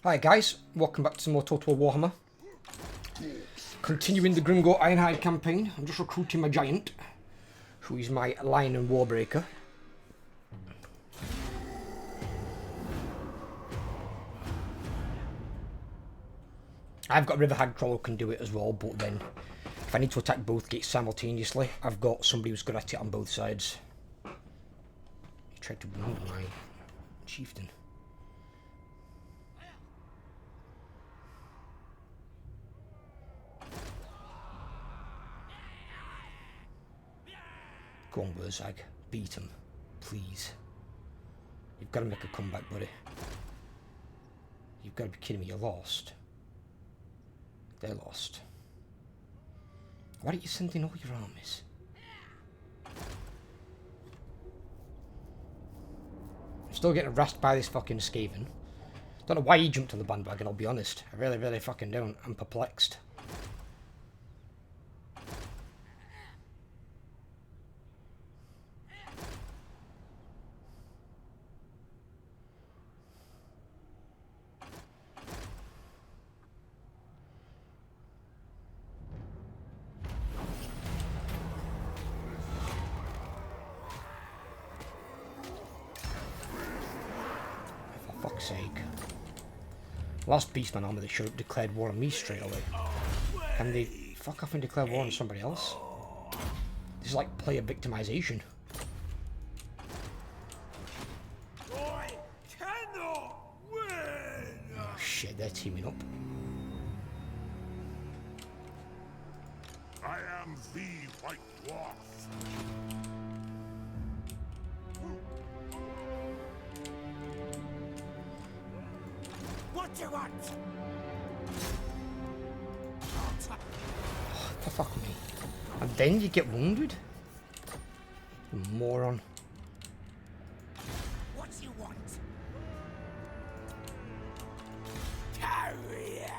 Hi guys, welcome back to some more Total Warhammer. Continuing the Grimgor Ironhide campaign, I'm just recruiting my giant, who is my lion and warbreaker. I've got River Hag Troll who can do it as well, but then if I need to attack both gates simultaneously, I've got somebody who's good at it on both sides. He tried to wound my chieftain. Go on, Wurzag. Beat him. Please. You've got to make a comeback, buddy. You've got to be kidding me. You're lost. They're lost. Why don't you send in all your armies? I'm still getting harassed by this fucking Skaven. Don't know why he jumped on the bandwagon, I'll be honest. I really fucking don't. I'm perplexed. Fuck's sake. Last Beastman armor, they should have declared war on me straight away. Can they fuck off and declare war on somebody else? This is like player victimization. Oh shit, they're teaming up. I am the White Dwarf. What you want? Oh, fuck me. And then you get wounded? You moron. What you want? Carry on.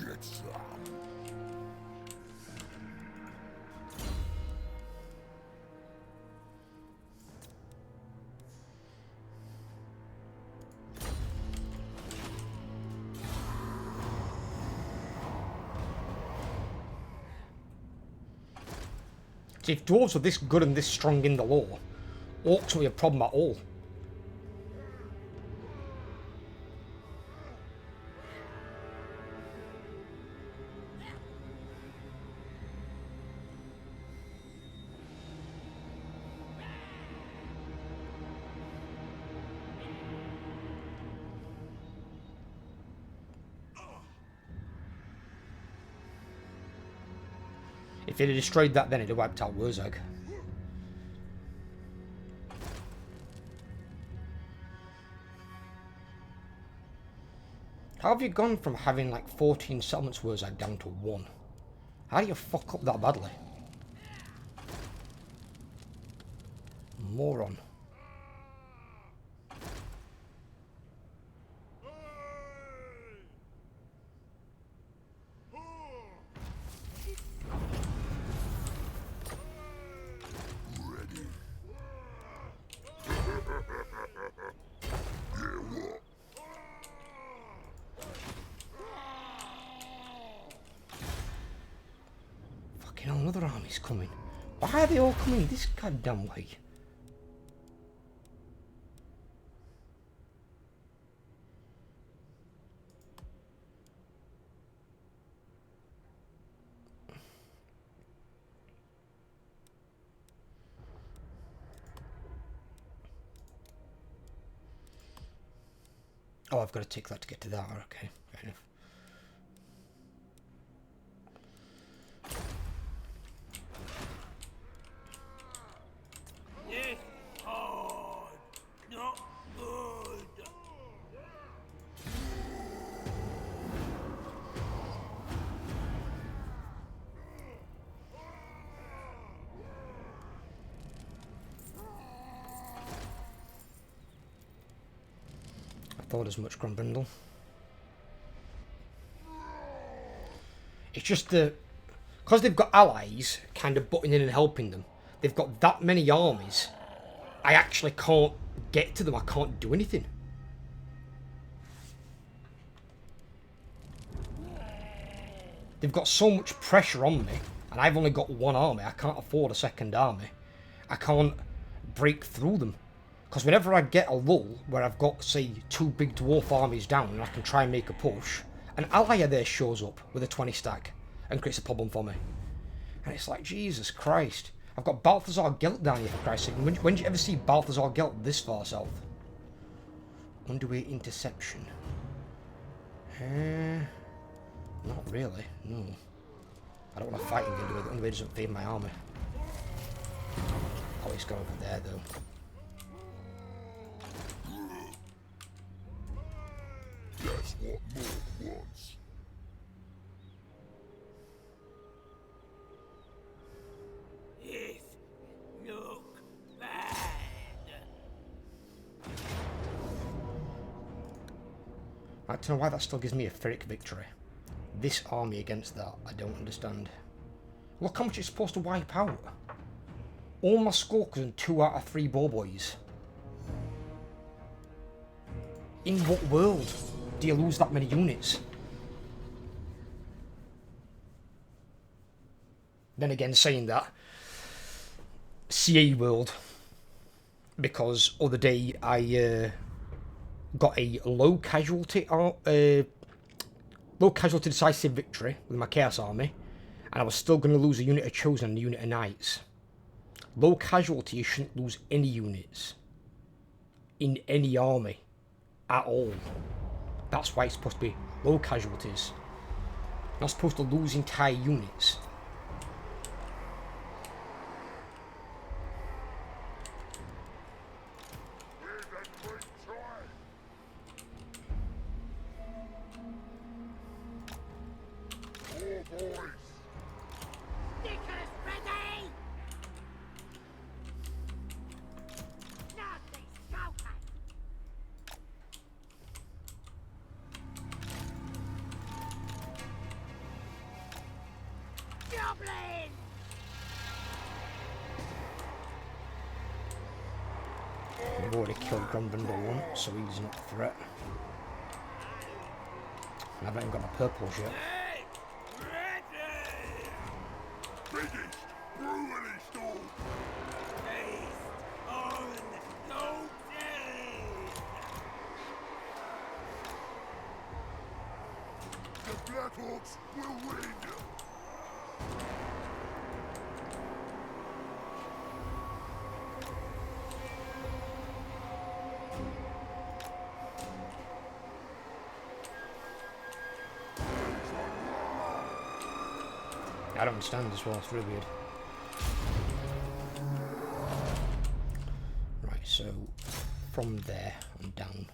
Get some. See, if dwarves are this good and this strong in the lore, orcs won't be a problem at all. If they'd have destroyed that, then it'd have wiped out Wurzag. How have you gone from having like 14 settlements Wurzag down to 1? How do you fuck up that badly? Moron. Fucking hell, another army's coming. Why are they all coming this goddamn way? Oh, I've got to take that to get to that. Okay, fair enough. This hard, not good. I thought as much, Grumbrindle. It's just the... Because they've got allies kind of butting in and helping them, they've got that many armies, I actually can't get to them, I can't do anything. They've got so much pressure on me, and I've only got one army. I can't afford a second army. I can't break through them. Because whenever I get a lull where I've got, say, 2 big dwarf armies down and I can try and make a push, an ally of theirs shows up with a 20 stack and creates a problem for me. And it's like, Jesus Christ. I've got Balthazar Gelt down here, for Christ's sake. When did you ever see Balthazar Gelt this far south? Underway interception. Not really, no. I don't want to fight him underway. The underway doesn't feed my army. Oh, he's gone over there, though. That's what Morg wants. It look bad. I don't know why that still gives me a Ferric victory. This army against that, I don't understand. Look how much it's supposed to wipe out. All my skulkers and 2 out of 3 bowboys. In what world do you lose that many units? Then again, saying that, CA world, because other day I got a low casualty decisive victory with my Chaos Army, and I was still going to lose a unit of Chosen and a unit of Knights. Low casualty, you shouldn't lose any units in any army at all. That's why it's supposed to be low casualties. You're not supposed to lose entire units. I've already killed Grombrindle once, so he's not a threat. And I've not even got my purples yet. The Black Hawks will win. I don't understand as well, it's really weird. Right, so from there and down,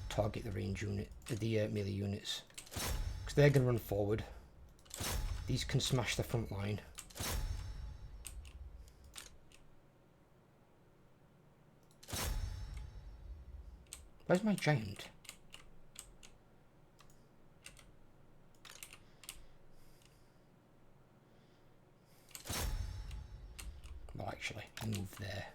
target the range unit, the melee units, because they're going to run forward. These can smash the front line. Where's my giant? Well, actually, move there.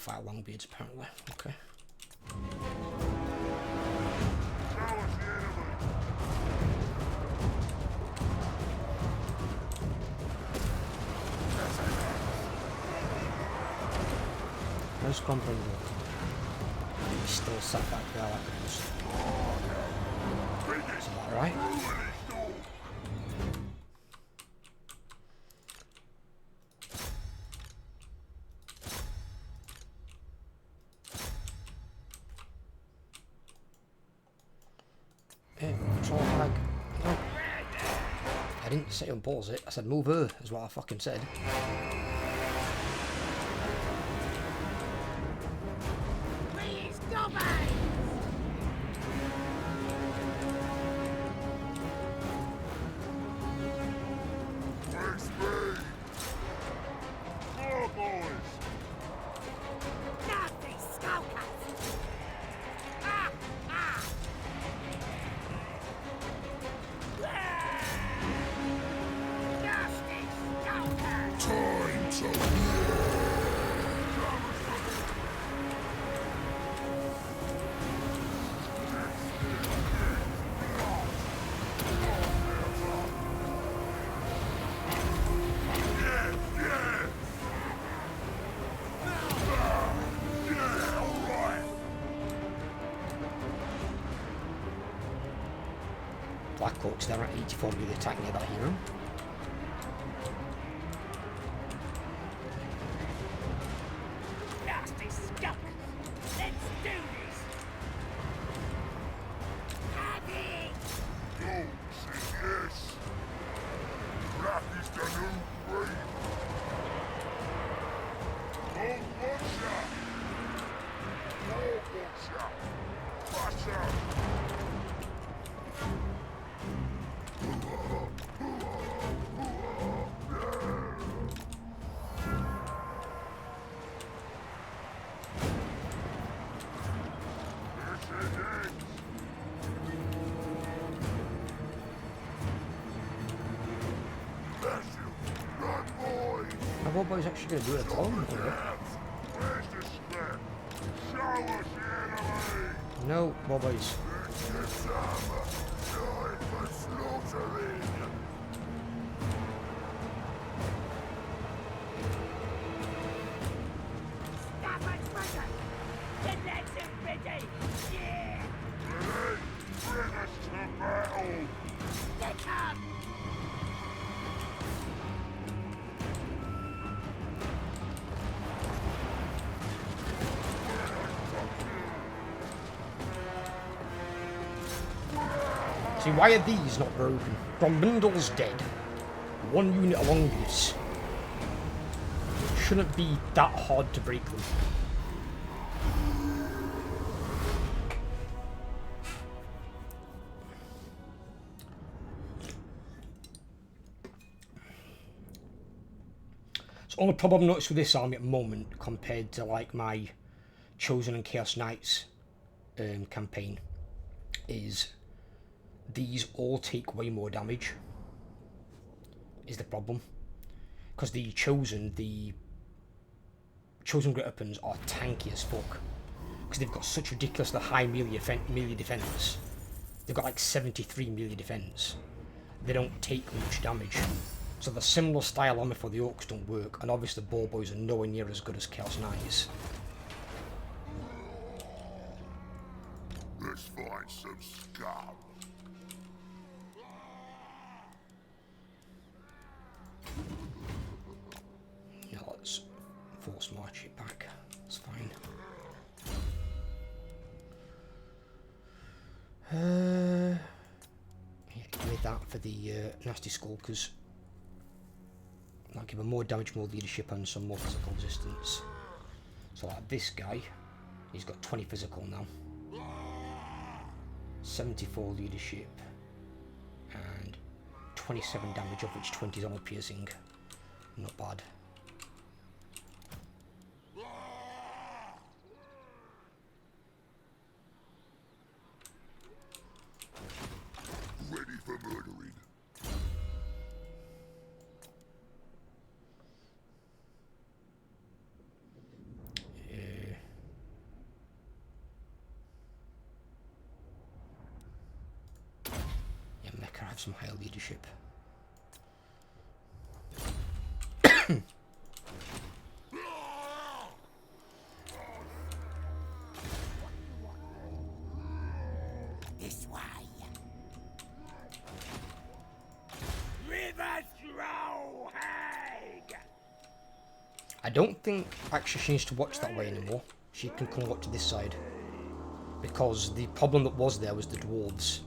fight Longbeards apparently. Okay. Where's Grimgor? He's still sat back there like a mouse. Is that right? Control flag. No. I didn't say unpause it. I said move her, is what I fucking said. Please go back! Face me! More boys! Nasty skulkers! Ah! Ah! Nasty skulkers! Time to Blackhawks there at 84 melee attack near that hero. nasty skulkers! Let's do this! Happy! Go, say yes! Black is the new green! Oh, watcha! Oh, watcha! Watcha! My robot's actually going to do it at all. Where's the scrap? Show us the enemy! No, Bobboys. There's some time for slaughtering! Stop it, Trigger! Get that thing ready! Yeah! Ready? Bring us to battle! Get up! See, why are these not broken? Grombindle's dead. One unit along this. Shouldn't be that hard to break them. So only problem I've noticed with this army at the moment compared to like my Chosen and Chaos Knights campaign is these all take way more damage is the problem, because the Chosen Great Weapons are tanky as fuck because they've got such ridiculously high melee defense. They've got like 73 melee defense. They don't take much damage, so the similar style armor for the Orcs don't work, and obviously Boar Boys are nowhere near as good as Chaos Knights. Let's find some scum. Yeah, let's force march it back. That's fine. Yeah, give me that for the nasty skulkers. That'll give them more damage, more leadership, and some more physical resistance. So like this guy, he's got 20 physical now. 74 leadership and 27 damage, of which 20 is armor piercing. Not bad. Ready for murdering. some higher leadership. This way. River Trollhag. I don't think actually she needs to watch that way anymore. She can come up to this side. Because the problem that was there was the dwarves.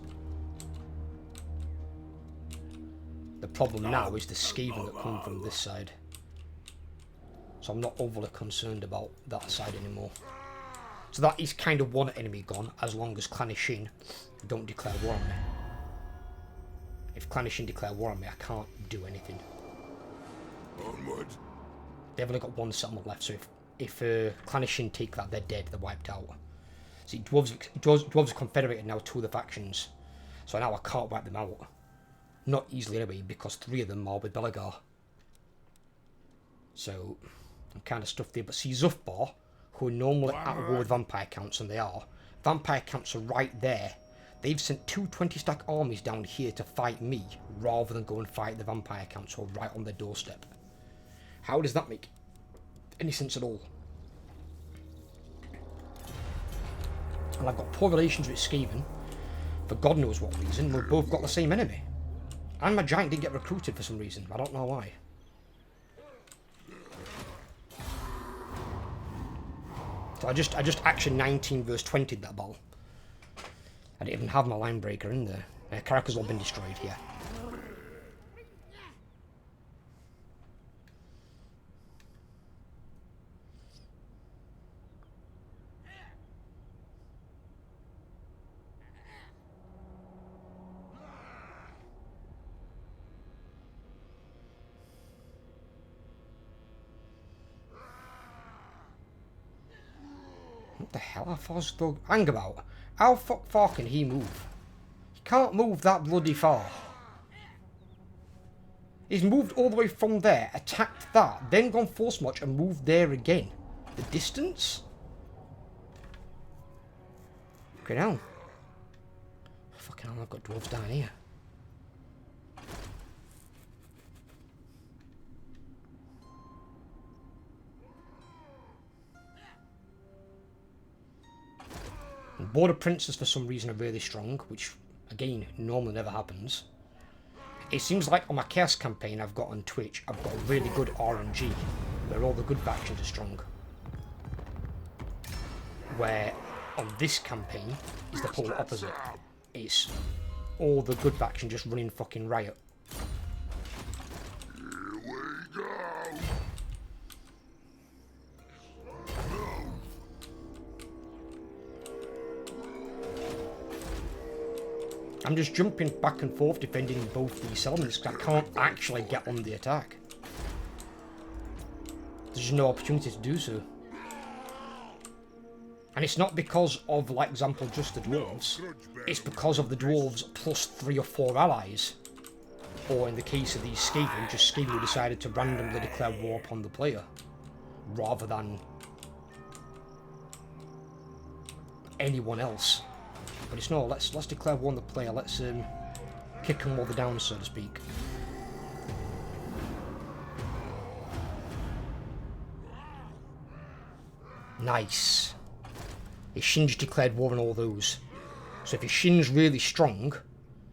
The problem now is the Skaven that come from this side. So I'm not overly concerned about that side anymore. So that is kind of one enemy gone, as long as Clan Ishin don't declare war on me. If Clan Ishin declare war on me, I can't do anything. Onward. They've only got one settlement left, so if Clan Ishin take that, they're dead, they're wiped out. See, dwarves are confederated now, 2 of the factions. So now I can't wipe them out. Not easily anyway, because 3 of them are with Belegar. So, I'm kind of stuffed there. But see, Zuthbar, who are normally at war with vampire counts, and they are, vampire counts are right there. They've sent 2 20-stack armies down here to fight me, rather than go and fight the vampire counts who are right on their doorstep. How does that make any sense at all? And I've got poor relations with Skaven, for God knows what reason. We've both got the same enemy. And my giant didn't get recruited for some reason. I don't know why. So I just action 19 verse 20'd that ball. I didn't even have my line breaker in there. Caracas all been destroyed here. What the hell? How far's the hang about? How far can he move? He can't move that bloody far. He's moved all the way from there, attacked that, then gone force march and moved there again. The distance? Okay, now. Fucking hell, I've got dwarves down here. Border princes for some reason are really strong, which again normally never happens. It seems like on my chaos campaign I've got on Twitch, I've got a really good RNG where all the good factions are strong. Where on this campaign is the polar opposite. It's all the good factions just running fucking riot. Here we go. I'm just jumping back and forth defending both these settlements because I can't actually get on the attack. There's just no opportunity to do so. And it's not because of, like example, just the dwarves. It's because of the dwarves plus 3 or 4 allies. Or in the case of these Skaven, just Skaven who decided to randomly declare war upon the player. Rather than anyone else. But it's no, let's declare war on the player, let's kick them all the down, so to speak. Nice. Ishin's declared war on all those. So if Ishin's really strong,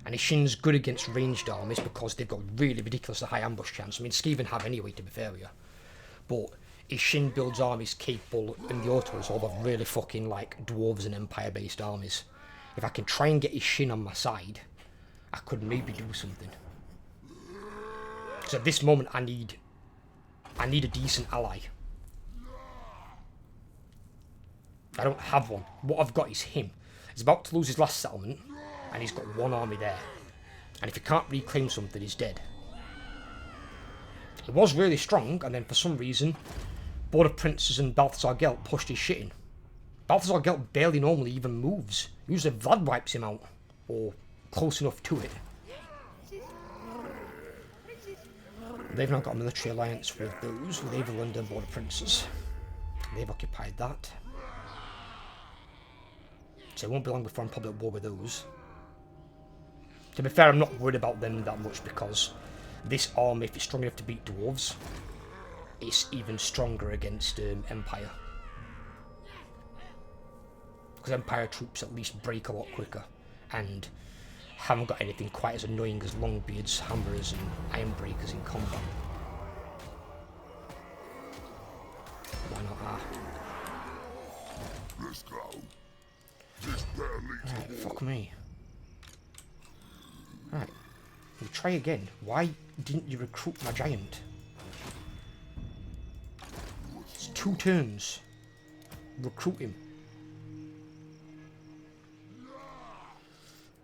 and Ishin's good against ranged armies because they've got really ridiculously high ambush chance. I mean, Skaven have anyway, to be fair with you. But Ishin builds armies capable in the autos of really fucking like dwarves and empire-based armies. If I can try and get Ishin on my side, I could maybe do something. So at this moment, I need a decent ally. I don't have one. What I've got is him. He's about to lose his last settlement, and he's got 1 army there. And if he can't reclaim something, he's dead. He was really strong, and then for some reason, Border Princes and Balthazar Gelt pushed his shit in. Balthazar Gelt barely normally even moves. Usually Vlad wipes him out, or close enough to it. They've now got a military alliance with those, with Averland and Border Princes. They've occupied that. So it won't be long before I'm probably at war with those. To be fair, I'm not worried about them that much because this army, if it's strong enough to beat dwarves, it's even stronger against Empire. Because Empire troops at least break a lot quicker and haven't got anything quite as annoying as Longbeards, Hammerers and Ironbreakers in combat. Why not that? Let's go. This better lead to Right, war. fuck me. Right, we'll try again. Why didn't you recruit my giant? It's 2 turns. Recruit him.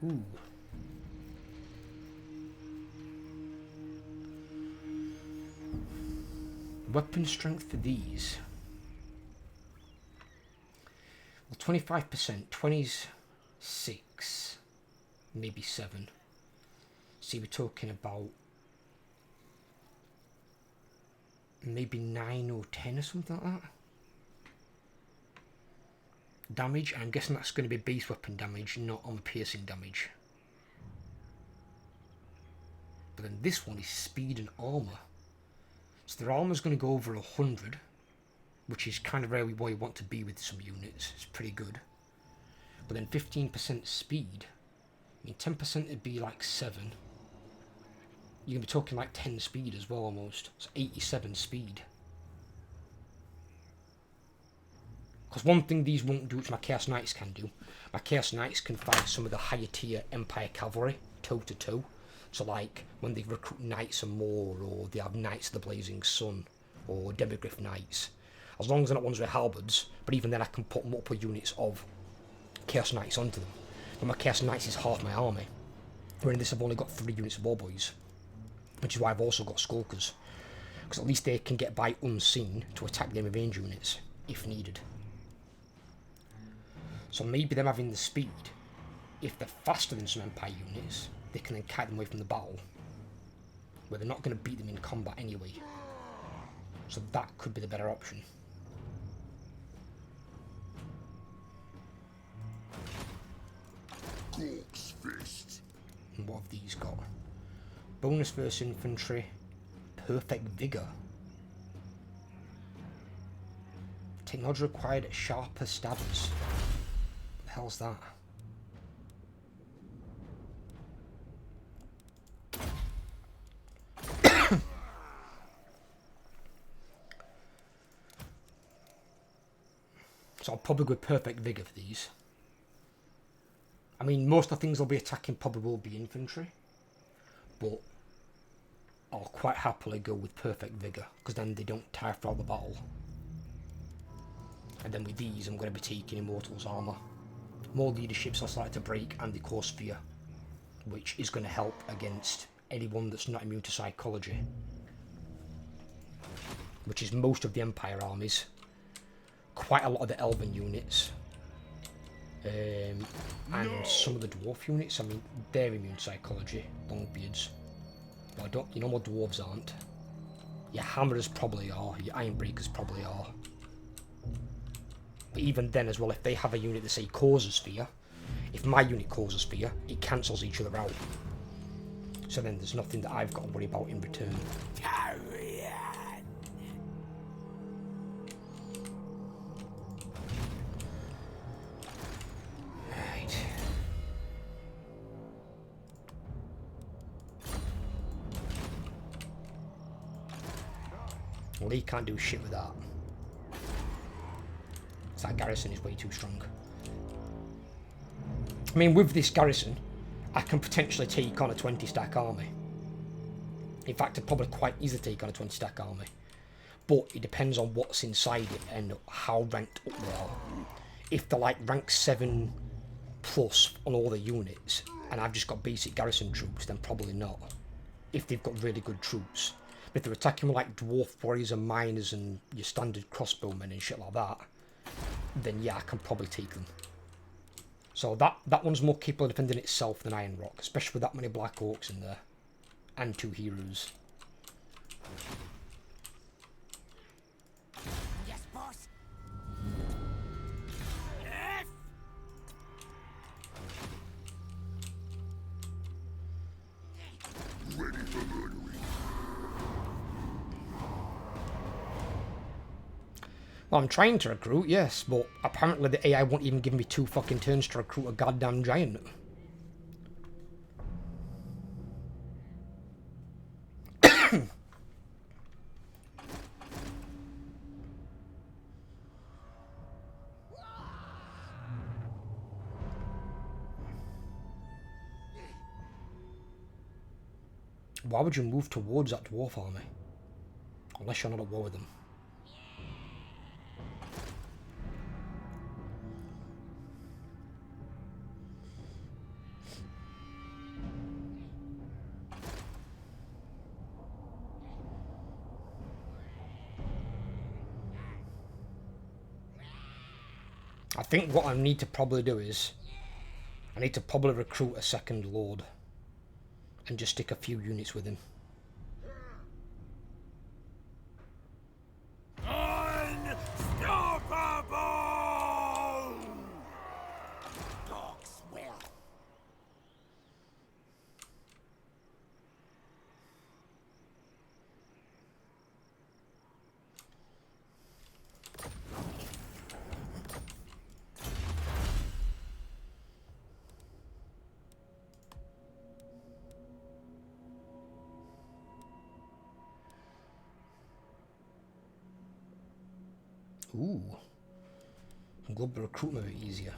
Ooh. Weapon strength for these. Well, 25%. 20's 6. Maybe 7. See, we're talking about maybe 9 or 10 or something like that. Damage, I'm guessing that's going to be base weapon damage, not on the piercing damage. But then this one is speed and armour. So their armour's going to go over 100, which is kind of where you want to be with some units. It's pretty good. But then 15% speed. I mean, 10% would be like 7. You're going to be talking like 10 speed as well almost. So 87 speed. Because one thing these won't do, which my Chaos Knights can do, my Chaos Knights can fight some of the higher tier Empire cavalry, toe to toe. So like, when they recruit Knights and more, or they have Knights of the Blazing Sun, or Demigryph Knights. As long as they're not ones with halberds, but even then I can put multiple units of Chaos Knights onto them. But my Chaos Knights is half my army. Where in this I've only got 3 units of War Boys. Which is why I've also got Skulkers. Because at least they can get by unseen to attack the enemy range units, if needed. So maybe them having the speed, if they're faster than some Empire units, they can then kite them away from the battle. Where they're not going to beat them in combat anyway. So that could be the better option. Gork's fist. And what have these got? Bonus versus infantry. Perfect vigour. Technology required at sharper stabbers. What the hell's that? So I'll probably go with perfect vigour for these. I mean, most of the things I'll be attacking probably will be infantry. But I'll quite happily go with perfect vigour, because then they don't tire throughout the battle. And then with these, I'm going to be taking Immortal's armour. More leaderships are starting to break, and the Core Sphere, which is going to help against anyone that's not immune to psychology. Which is most of the Empire armies. Quite a lot of the Elven units. And some of the Dwarf units, I mean, they're immune to psychology, Longbeards. But I don't, you know what Dwarves aren't? Your Hammerers probably are, your Ironbreakers probably are. But even then as well, if they have a unit that say causes Sphere, if my unit causes Sphere, it cancels each other out. So then there's nothing that I've got to worry about in return. Carry on. Right. Well, he can't do shit with that. That garrison is way too strong. I mean, with this garrison, I can potentially take on a 20 stack army. In fact, I'd probably quite easily take on a 20 stack army. But it depends on what's inside it and how ranked up they are. If they're like rank 7 plus on all the units, and I've just got basic garrison troops, then probably not. If they've got really good troops. But if they're attacking with like dwarf warriors and miners and your standard crossbowmen and shit like that, then yeah, I can probably take them. So that one's more capable of defending itself than Iron Rock, especially with that many Black Orcs in there. And 2 heroes. Yes, boss. Yes. Well, I'm trying to recruit, yes, but apparently the AI won't even give me 2 fucking turns to recruit a goddamn giant. Why would you move towards that dwarf army? Unless you're not at war with them. I think what I need to probably do is I need to probably recruit a second lord and just stick a few units with him. Unstoppable! Dogs will. Ooh. Global recruitment a bit easier.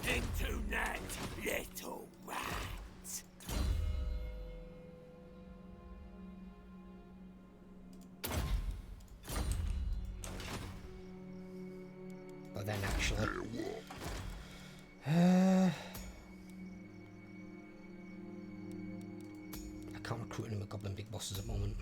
Into that little rat. But then actually... I can't recruit any more goblin big bosses at the moment.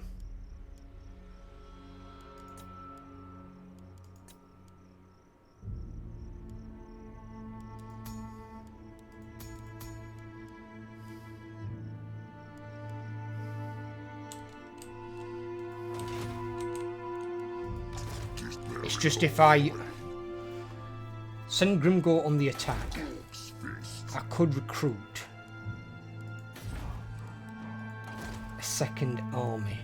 It's just if I send Grimgor on the attack, I could recruit a second army.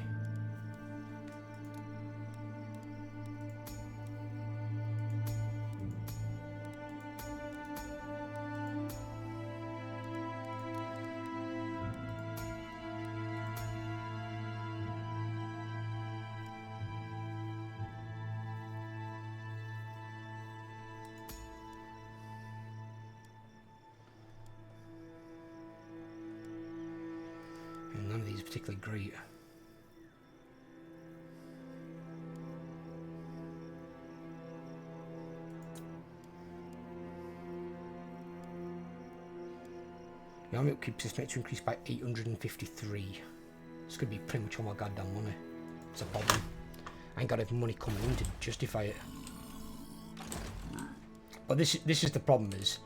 And none of these are particularly great. The army upkeep is meant to increase by 853. It's going to be pretty much all my goddamn money. It's a problem. I ain't got enough money coming in to justify it. But this is the problem is,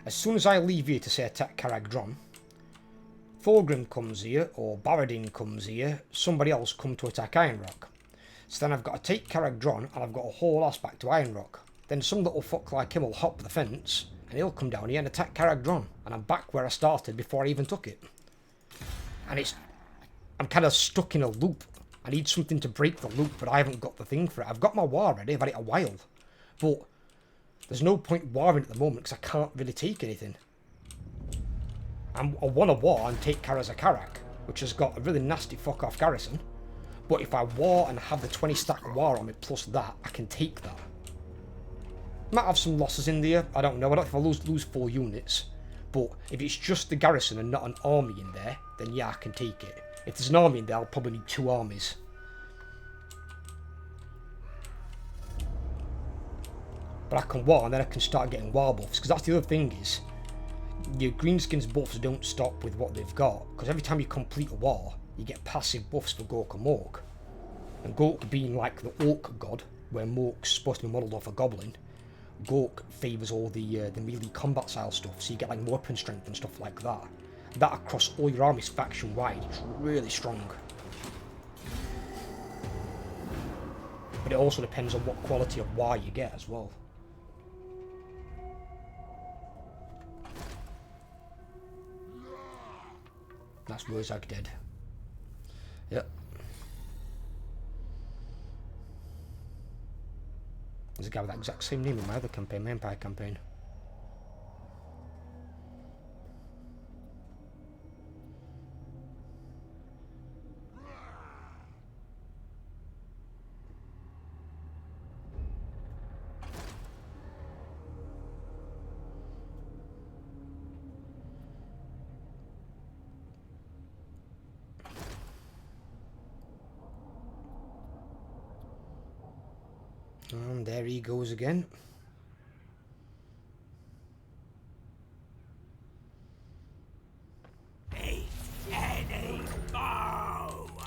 as soon as I leave here to say attack Caragdron, Thorgrim comes here, or Baradin comes here, somebody else come to attack Ironrock. So then I've got to take Caragdron, and I've got to haul ass back to Ironrock. Then some little fuck like him will hop the fence, and he'll come down here and attack Caragdron, and I'm back where I started before I even took it. And I'm kind of stuck in a loop. I need something to break the loop, but I haven't got the thing for it. I've got my war ready, I've had it a while. But there's no point warring at the moment, because I can't really take anything. I want to war and take Karazakarak, which has got a really nasty fuck-off garrison. But if I war and have the 20 stack war on me plus that, I can take that. Might have some losses in there, I don't know. I don't know if I lose 4 units. But if it's just the garrison and not an army in there, then yeah, I can take it. If there's an army in there, I'll probably need 2 armies. But I can war and then I can start getting war buffs, because that's the other thing is, your greenskins buffs don't stop with what they've got, because every time you complete a war, you get passive buffs for Gork and Mork. And Gork being like the orc god, where Mork's supposed to be modelled off a goblin, Gork favours all the melee combat style stuff, so you get like weapon strength and stuff like that. That across all your armies faction wide, it's really strong. But it also depends on what quality of war you get as well. That's Rozag dead. Yep. There's a guy with that exact same name in my other campaign, my Empire campaign. And there he goes again. So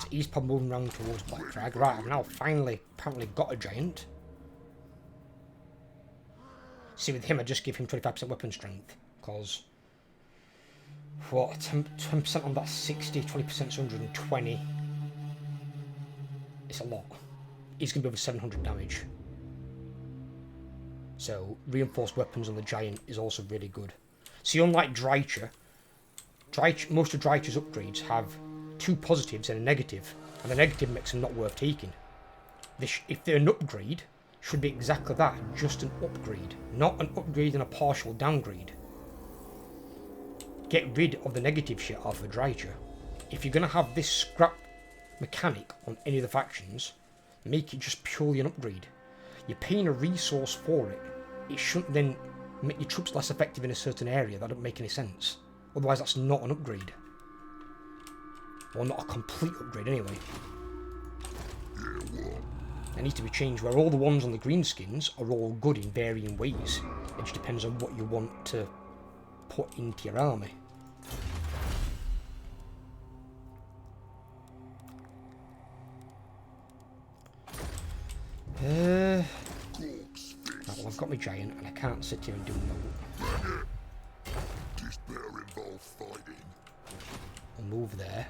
he's probably moving around towards Black Drag. Right, I've now finally apparently got a giant. See, with him I just give him 25% weapon strength. Because, what, 10% on that 60, 20%'s 120. It's a lot. He's going to be over 700 damage. So, reinforced weapons on the giant is also really good. See, unlike Drycha, most of Drycha's upgrades have 2 positives and a negative, and the negative makes them not worth taking. If they're an upgrade, should be exactly that, just an upgrade, not an upgrade and a partial downgrade. Get rid of the negative shit off of Drycha. If you're going to have this scrap mechanic on any of the factions, make it just purely an upgrade. You're paying a resource for it. It shouldn't then make your troops less effective in a certain area. That doesn't make any sense. Otherwise, that's not an upgrade. Well, not a complete upgrade, anyway. It needs to be changed where all the ones on the greenskins are all good in varying ways. It just depends on what you want to put into your army. Right, well, I've got my giant and I can't sit here and do nothing. I'll move there.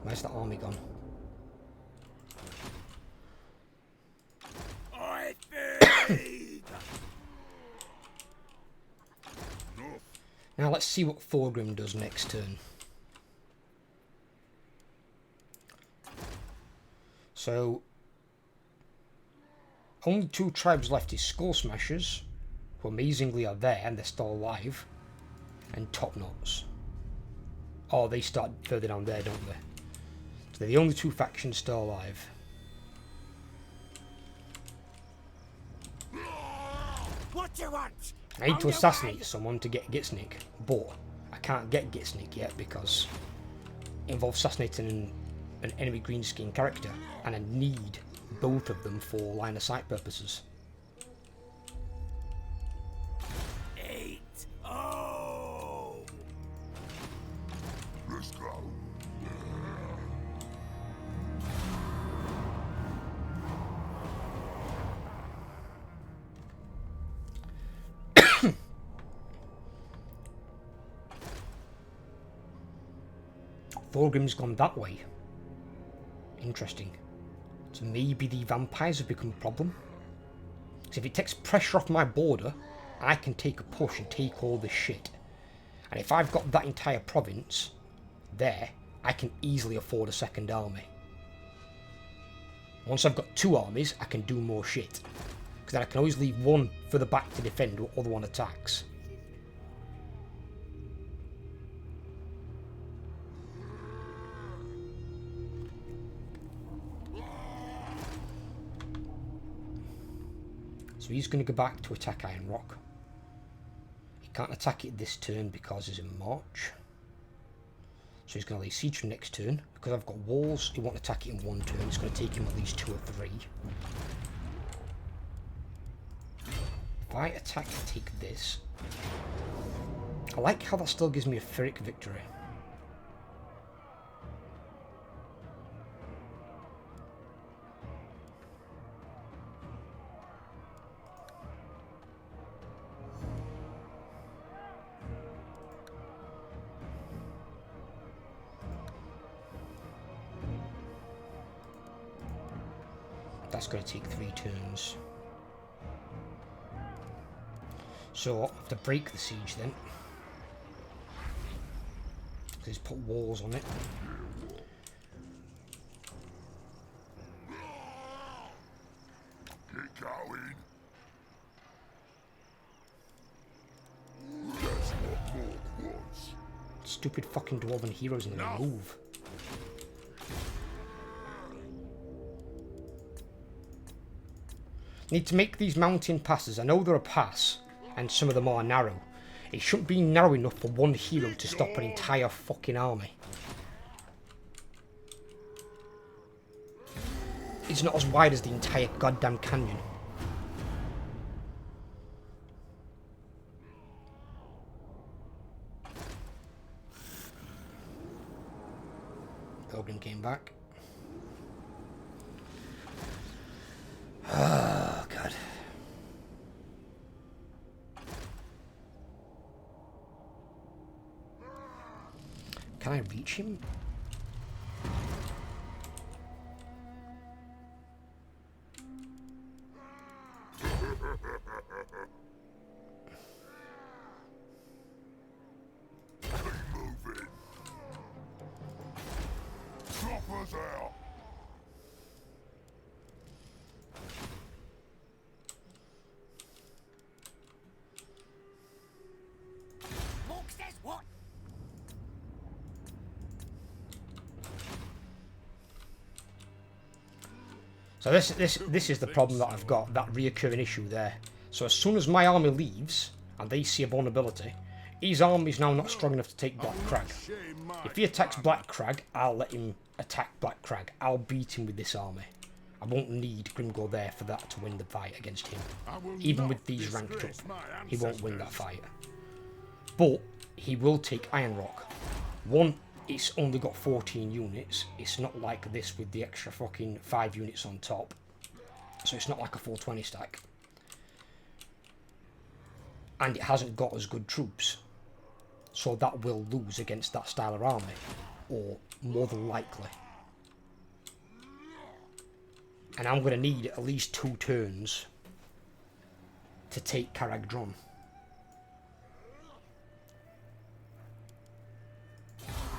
Where's the army gone? Now let's see what Thorgrim does next turn. So, only 2 tribes left is Skull Smashers, who amazingly are there and they're still alive, and Top Knots. Oh, they start further down there, don't they? So they're the only 2 factions still alive. What do you want? I need to assassinate someone to get Gitsnik, but I can't get Gitsnik yet because it involves assassinating an enemy greenskin character, and I need both of them for line of sight purposes. 8-0. Let's go. Thorgrim's gone that way. Interesting. So maybe the vampires have become a problem. So if it takes pressure off my border, I can take a push and take all this shit. And if I've got that entire province there, I can easily afford a second army. Once I've got 2 armies, I can do more shit. Because then I can always leave one further back to defend while the other one attacks. So he's going to go back to attack Iron Rock. He can't attack it this turn because he's in March. So he's going to lay siege for next turn. Because I've got walls, he won't attack it in 1 turn. It's going to take him at least 2 or 3. If I attack and take this, I like how that still gives me a Ferric victory. That's going to take 3 turns. So I have to break the siege then. Because he's put walls on it. Get going. Stupid fucking dwarven heroes in the move. Need to make these mountain passes. I know they're a pass, and some of them are narrow. It shouldn't be narrow enough for one hero to stop an entire fucking army. It's not as wide as the entire goddamn canyon. Logan came back. Oh, God. Can I reach him? Moving. Choppers out. Mork says what? So this is the problem that I've got, that reoccurring issue there. So as soon as my army leaves, and they see a vulnerability, his army's now not strong enough to take Black Crag. If he attacks Black Crag, I'll let him attack Black Crag. I'll beat him with this army. I won't need Grimgor there for that to win the fight against him. Even with these ranked up, he won't win that fight. But he will take Iron Rock. One, it's only got 14 units. It's not like this with the extra fucking 5 units on top. So it's not like a 420 stack. And it hasn't got as good troops. So that will lose against that style of army. Or more than likely. And I'm going to need at least 2 turns to take Caragdron.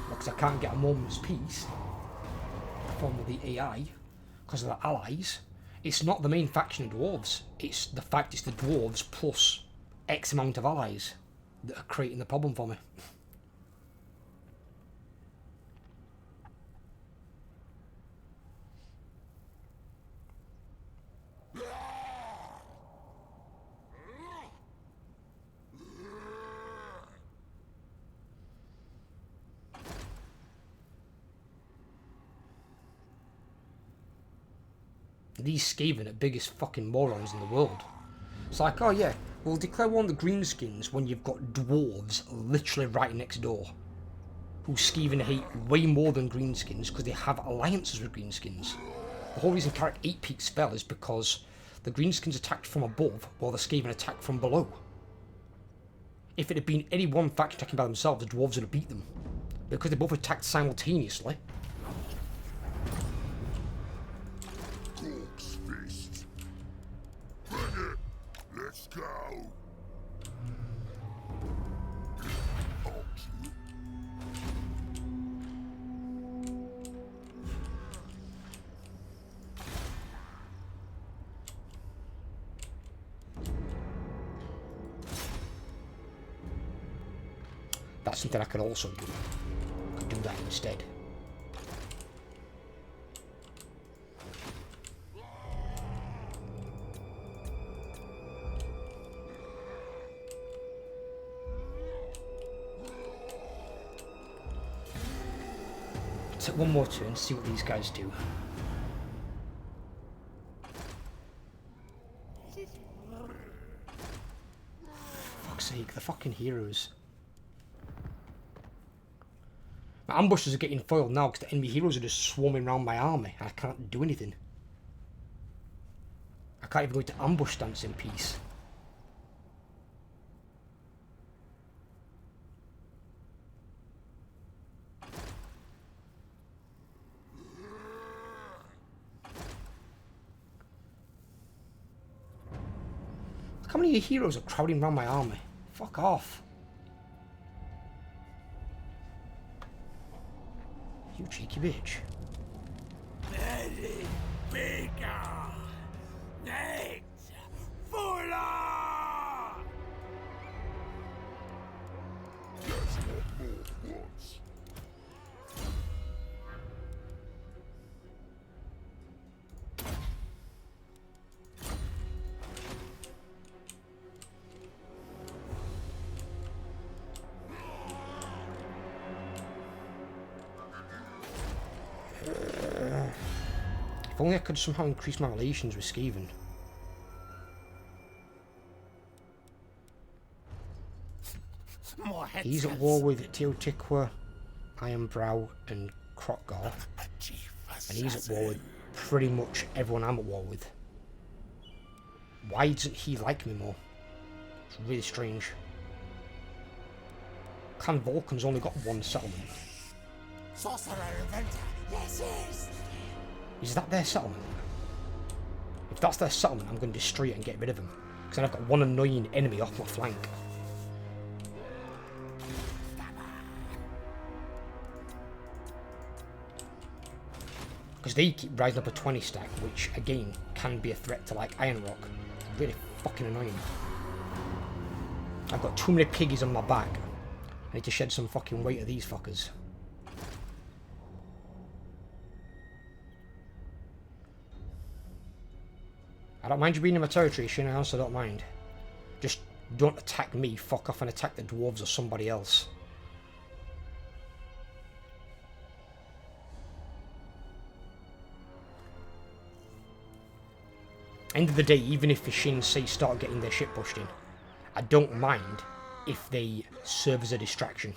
Because I can't get a moment's peace from the AI because of the allies. It's not the main faction of dwarves. It's the fact it's the dwarves plus X amount of allies that are creating the problem for me. These Skaven are biggest fucking morons in the world. It's like, oh yeah, we'll declare one of the greenskins when you've got dwarves literally right next door. Who Skaven hate way more than greenskins because they have alliances with greenskins. The whole reason Carrick 8 Peaks fell is because the greenskins attacked from above while the Skaven attacked from below. If it had been any one faction attacking by themselves, the dwarves would have beat them. Because they both attacked simultaneously. Let's go. That's something I could also do. I could do that instead. Take one more turn, see what these guys do. Fuck's sake, the fucking heroes. My ambushers are getting foiled now because the enemy heroes are just swarming around my army and I can't do anything. I can't even go into ambush stance in peace. How many heroes are crowding around my army? Fuck off. You cheeky bitch. Very bigger. Next. Fuller. That's not more once. If only I could somehow increase my relations with Skaven. More heads. He's at war with Teotihuacan, Ironbrow, and Grotgar. And he's at war with pretty much everyone I'm at war with. Why doesn't he like me more? It's really strange. Clan Vulcan's only got one settlement. Sorcerer inventor. Yes, yes. Is that their settlement? If that's their settlement, I'm going to destroy it and get rid of them. Because then I've got one annoying enemy off my flank. Because they keep rising up a 20 stack, which again can be a threat to like Ironrock. It's really fucking annoying. I've got too many piggies on my back. I need to shed some fucking weight of these fuckers. I don't mind you being in my territory, Shin, I also don't mind. Just don't attack me, fuck off and attack the dwarves or somebody else. End of the day, even if the Shin say start getting their shit pushed in, I don't mind if they serve as a distraction.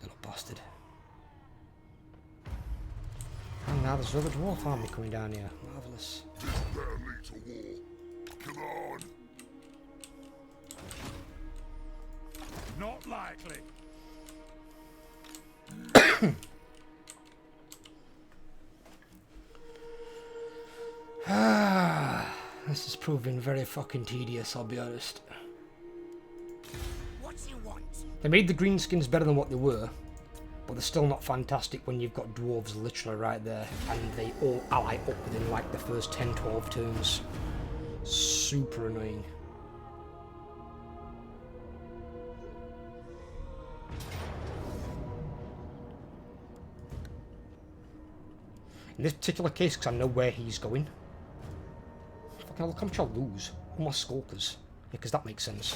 Little bastard. And now there's another dwarf army coming down here. Marvellous. This better lead to war. Come on. Not likely. This is proving very fucking tedious, I'll be honest. What do you want? They made the greenskins better than what they were, but they're still not fantastic when you've got dwarves literally right there, and they all ally up within like the first 10-12 turns. Super annoying. In this particular case, because I know where he's going. Fucking look how much I'll lose. All my skulkers. Yeah, because that makes sense.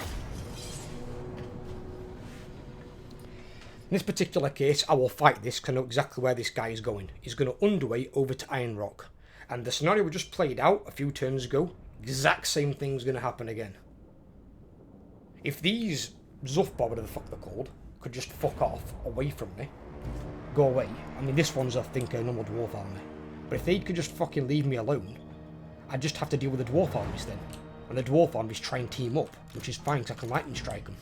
In this particular case, I will fight this because I know exactly where this guy is going. He's going to underway over to Ironrock. And the scenario we just played out a few turns ago, exact same thing's going to happen again. If these Zuffbar, whatever the fuck they're called, could just fuck off away from me, go away. I mean, this one's, I think, a normal dwarf army. But if they could just fucking leave me alone, I'd just have to deal with the dwarf armies then. And the dwarf armies try and team up, which is fine because I can lightning strike them.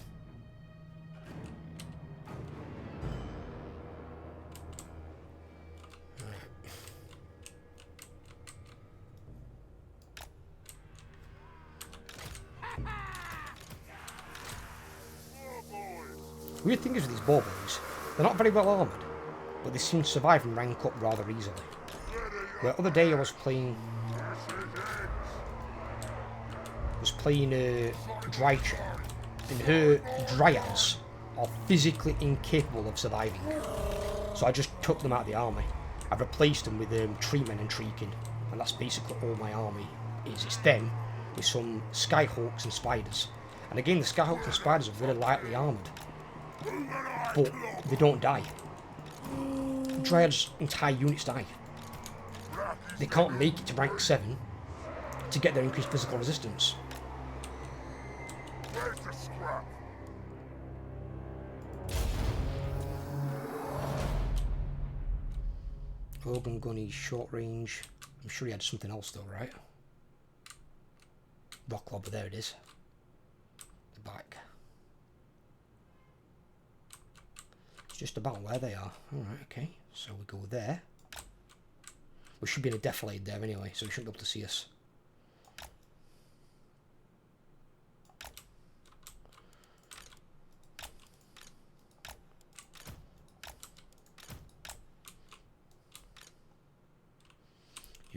The weird thing is with these boar boys, they're not very well armoured, but they seem to survive and rank up rather easily. The other day I was playing Drycha, and her dryads are physically incapable of surviving. So I just took them out of the army. I've replaced them with treemen and treekin, and that's basically all my army is. It's them with some skyhawks and spiders. And again, the skyhawks and spiders are very lightly armoured, but they don't die. Dryads' entire units die. They can't make it to rank 7 to get their increased physical resistance. Where's the scrap? Organ gunny, short range. I'm sure he had something else though, right? Rock lobber, there it is. The back. It's just about where they are. Alright, okay. So we go there. We should be in a defilade there anyway, so we shouldn't be able to see us.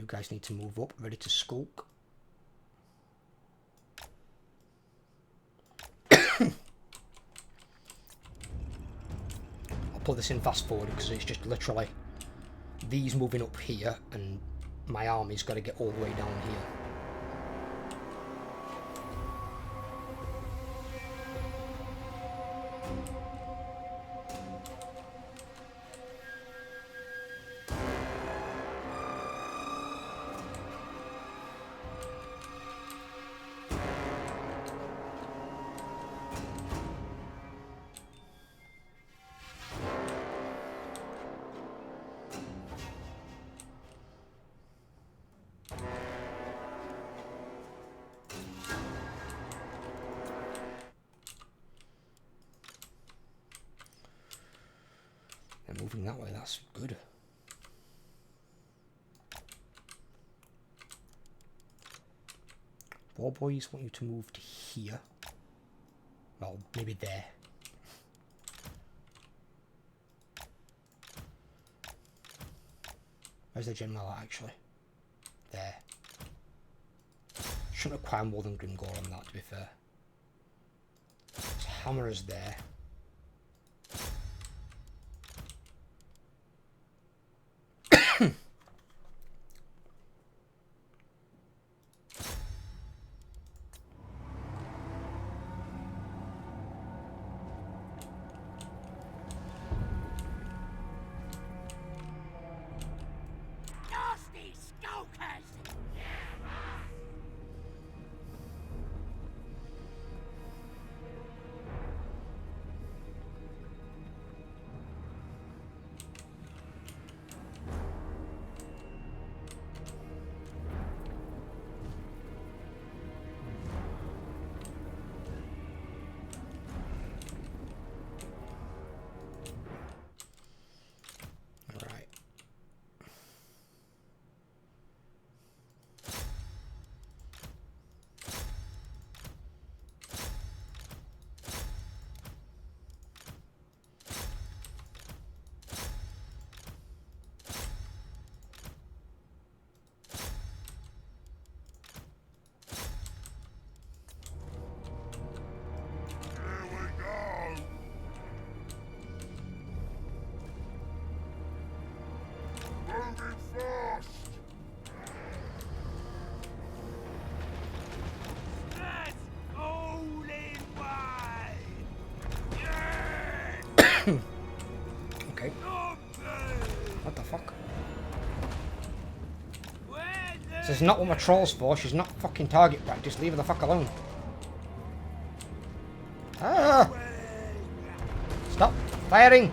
guys need to move up, ready to skulk. I'll put this in fast forward because it's just literally these moving up here and my army's got to get all the way down here. They're moving that way, that's good. War boys want you to move to here. Well, maybe there. Where's the general at, actually? There. Shouldn't require more than Grimgor on that, to be fair. His hammer is there. Nasty skulkers! Alright. Here we go. Moving fast. That's all in one! Yes! Okay. What the fuck? This is not what my troll's for. She's not fucking target practice. Leave her the fuck alone. Ah! Stop firing!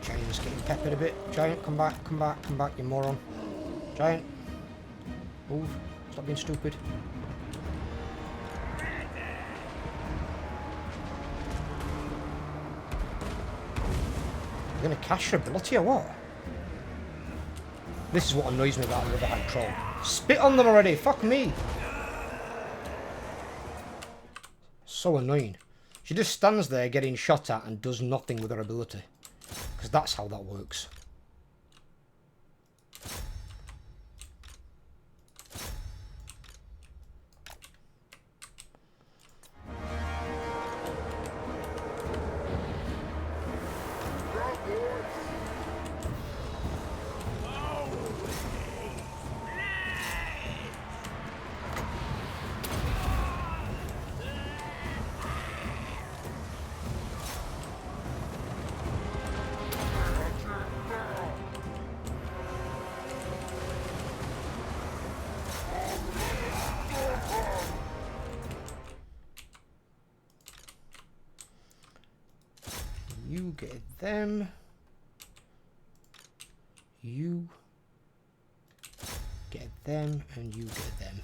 Giant's getting peppered a bit. Giant, come back, come back, come back, you moron. Giant. Move. Stop being stupid. You're gonna cash your ability or what? This is what annoys me about the other hand troll. Spit on them already, fuck me! So annoying. She just stands there getting shot at and does nothing with her ability. Because that's how that works. You get them. You get them, and you get them.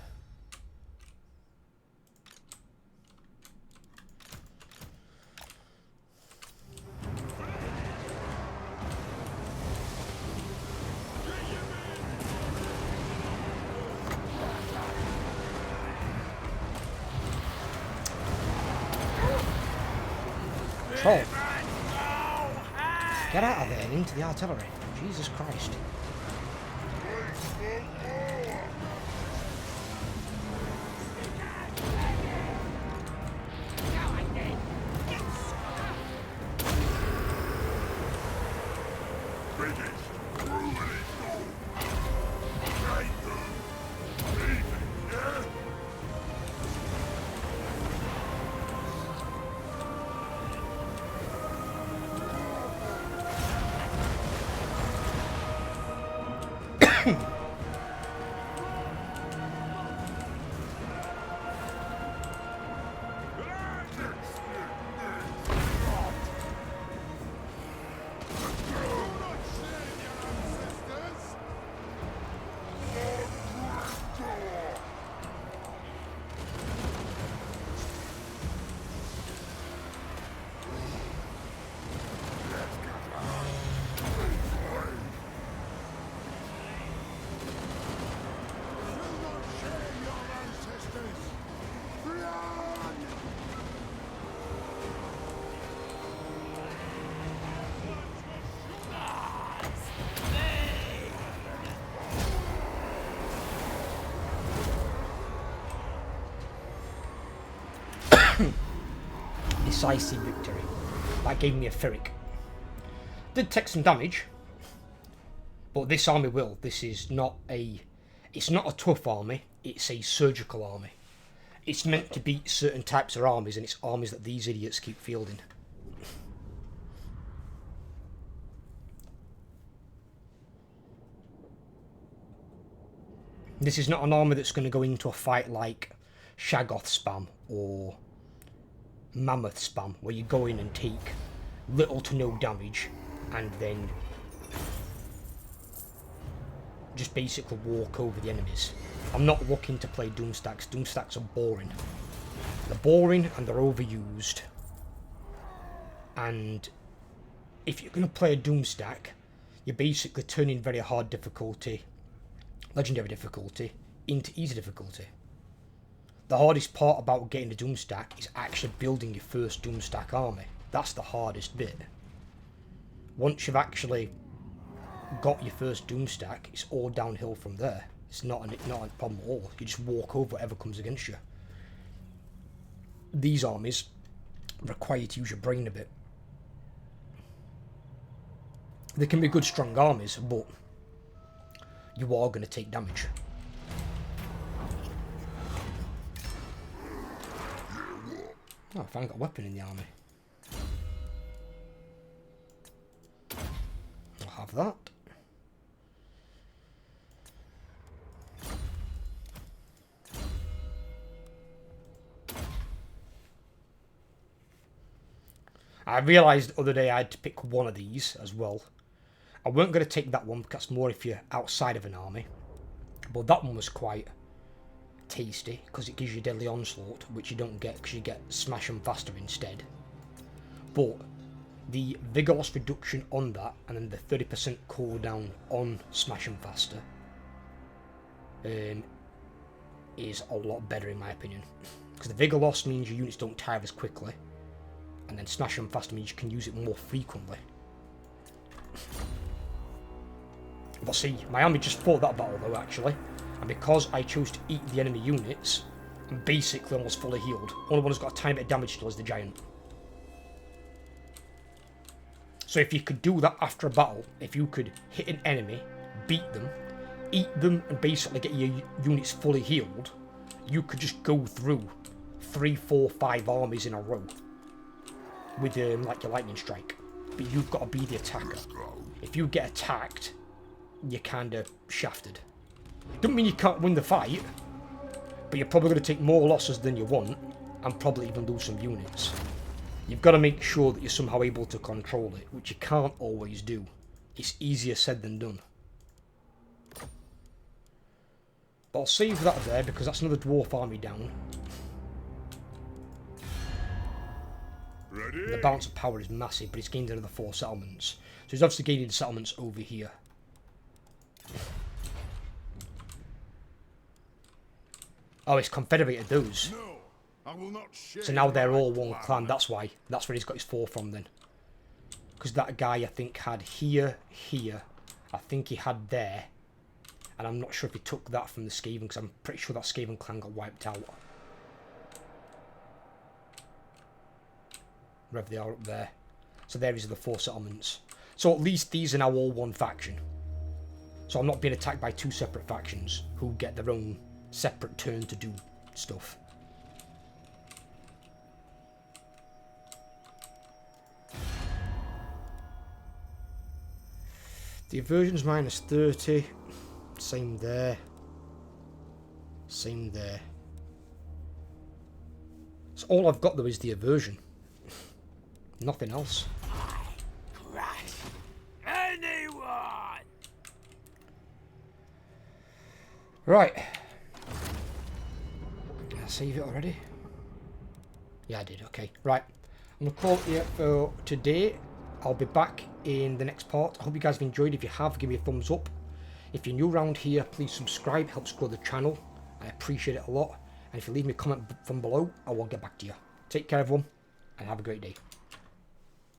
control. Get out of there and into the artillery. Jesus Christ. Decisive victory. That gave me a Ferric. Did take some damage, but this army will. This is not a... It's not a tough army, it's a surgical army. It's meant to beat certain types of armies, and it's armies that these idiots keep fielding. This is not an army that's going to go into a fight like Shaggoth spam or Mammoth spam, where you go in and take little to no damage and then just basically walk over the enemies. I'm not looking to play Doomstacks. Doomstacks are boring. They're boring and they're overused. And if you're going to play a Doomstack, you're basically turning very hard difficulty, legendary difficulty, into easy difficulty. The hardest part about getting a Doomstack is actually building your first Doomstack army. That's the hardest bit. Once you've actually got your first Doomstack, it's all downhill from there. It's not a problem at all. You just walk over whatever comes against you. These armies require you to use your brain a bit. They can be good strong armies, but you are going to take damage. Oh, I finally got a weapon in the army. I'll have that. I realised the other day I had to pick one of these as well. I weren't going to take that one because that's more if you're outside of an army. But that one was quite tasty because it gives you Deadly Onslaught, which you don't get because you get Smash and Faster instead. But the Vigor Loss reduction on that and then the 30% cooldown on Smash and Faster is a lot better in my opinion. Because the Vigor Loss means your units don't tire as quickly, and then Smash and Faster means you can use it more frequently. But see, my army just fought that battle though actually, and because I chose to eat the enemy units, I'm basically almost fully healed. Only one who's got a tiny bit of damage still is the giant. So if you could do that after a battle, if you could hit an enemy, beat them, eat them, and basically get your units fully healed, you could just go through 3, 4, 5 armies in a row with like your lightning strike. But you've got to be the attacker. If you get attacked, you're kind of shafted. Doesn't mean you can't win the fight, but you're probably going to take more losses than you want, and probably even lose some units. You've got to make sure that you're somehow able to control it, which you can't always do. It's easier said than done. But I'll save that there, because that's another dwarf army down. Ready? The balance of power is massive, but he's gained another 4 settlements. So he's obviously gaining settlements over here. Oh, it's confederated those. No, I will not share So now they're my all one plan. clan. That's why. That's where he's got his 4 from then. Because that guy, I think, had here. I think he had there. And I'm not sure if he took that from the Skaven, because I'm pretty sure that Skaven clan got wiped out. Wherever they are up there. So there is the 4 settlements. So at least these are now all one faction. So I'm not being attacked by 2 separate factions who get their own separate turn to do stuff. The aversion's minus 30. Same there. Same there. So all I've got though is the aversion. Nothing else. Crush anyone! Right. Did I save it already? Yeah, I did. Okay. Right. I'm going to call it here for today. I'll be back in the next part. I hope you guys have enjoyed. If you have, give me a thumbs up. If you're new around here, please subscribe. Helps grow the channel. I appreciate it a lot. And if you leave me a comment from below, I will get back to you. Take care, everyone, and have a great day.